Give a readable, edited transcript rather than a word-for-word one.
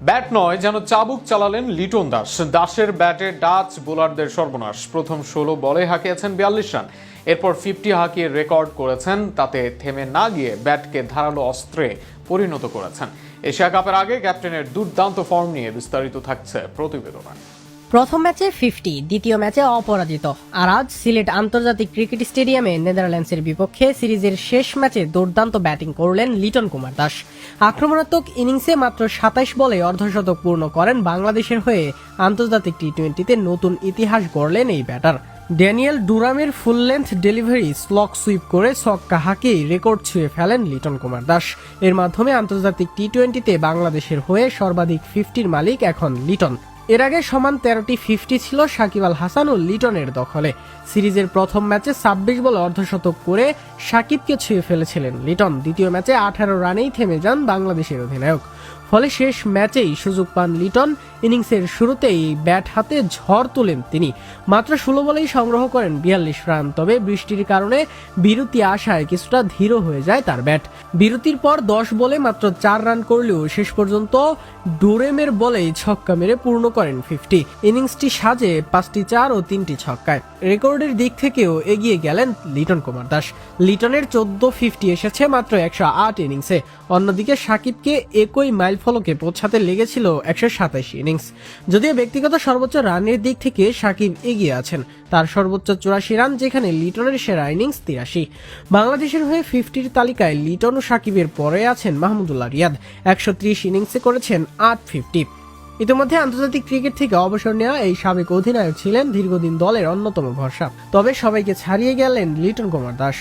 Bat নয় যেন চাবুক চালালেন লিটন দাস। দাসের ব্যাটে ডাচ বোলারদের সর্বনাশ। প্রথম 16 বলে হাঁকিয়েছেন 42 রান, এরপর 50 হাঁকিয়ে রেকর্ড করেছেন। তাতে থেমে না গিয়ে ব্যাটকে ধারালো অস্ত্রে পরিণত করেছেন। এশিয়া কাপের আগে ক্যাপ্টেনের দুর্দান্ত ফর্ম নিয়ে বিস্তারিত থাকছে প্রতিবেদনে। প্রথম ম্যাচে 50, দ্বিতীয় ম্যাচে অপরাজিত। আর আজ সিলেট আন্তর্জাতিক ক্রিকেট স্টেডিয়ামে নেদারল্যান্ডসের বিপক্ষে সিরিজের শেষ ম্যাচে দুর্দান্ত ব্যাটিং করলেন লিটন কুমার দাস। আক্রমণাত্মক ইনিংসে মাত্র 27 বলে অর্ধশতক পূর্ণ করেন বাংলাদেশের হয়ে। আন্তর্জাতিক টি-20তে নতুন ইতিহাস গড়লেন এই ব্যাটার। ড্যানিয়েল ডুরামের full length delivery slog sweep করে ছক্কা হাঁকিয়ে রেকর্ড ছুঁয়ে ফেলেন লিটন কুমার দাস। এর মাধ্যমে আন্তর্জাতিক টি-20তে বাংলাদেশের হয়ে সর্বাধিক 50-র মালিক এখন লিটন। এর আগে সমান 13টি 50 ছিল সাকিব আল হাসান ও লিটনের দখলে। সিরিজের প্রথম ম্যাচে 26 বলে অর্ধশতক করে সাকিবকে ছুঁয়ে ফেলেছিলেন লিটন। দ্বিতীয় ম্যাচে 18 রানেই থেমে যান বাংলাদেশের অধিনায়ক। ফলে শেষ ম্যাচেই সুযোগ পান লিটন। ইনিংসের শুরুতেই ব্যাট হাতে ঝড় তোলেন তিনি। মাত্র 16 বলেই সংগ্রহ করেন 42 রান। তবে বৃষ্টির কারণে বিরতি আসায় কিছুটা ধীর হয়ে যায় তার ব্যাট। বিরতির পর 10 বলে মাত্র 4 রান করলেও শেষ পর্যন্ত ডুরেমের বলেই ছক্কা মেরে পূর্ণ করেন 50। ইনিংসটি সাজে 5টি 4 ও 3টি ছক্কায়। রেকর্ডের দিক থেকেও এগিয়ে গেলেন লিটন কুমার দাস। লিটনের 14 50 এসেছে মাত্র 108 ইনিংসে। অন্যদিকে সাকিবকে একই মাইল ফলকে পৌঁছাতে লেগেছিল 127 ইনিংস। যদিও ব্যক্তিগত সর্বোচ্চ রানের দিক থেকে সাকিব এগিয়ে আছেন। তার সর্বোচ্চ 84 রান, যেখানে লিটনের সেরা ইনিংস 83। বাংলাদেশের হয়ে 50-র তালিকায় লিটন ও সাকিবের পরে আছেন মাহমুদুল্লাহ রিয়াদ। 130 ইনিংসে করেছেন 8 50। ইতিমধ্যে আন্তর্জাতিক ক্রিকেট থেকে অবসর নেওয়া এই সাবেক অধিনায়ক ছিলেন দীর্ঘদিন দলের অন্যতম ভরসা। তবে সবাইকে ছাড়িয়ে গেলেন লিটন কুমার দাস।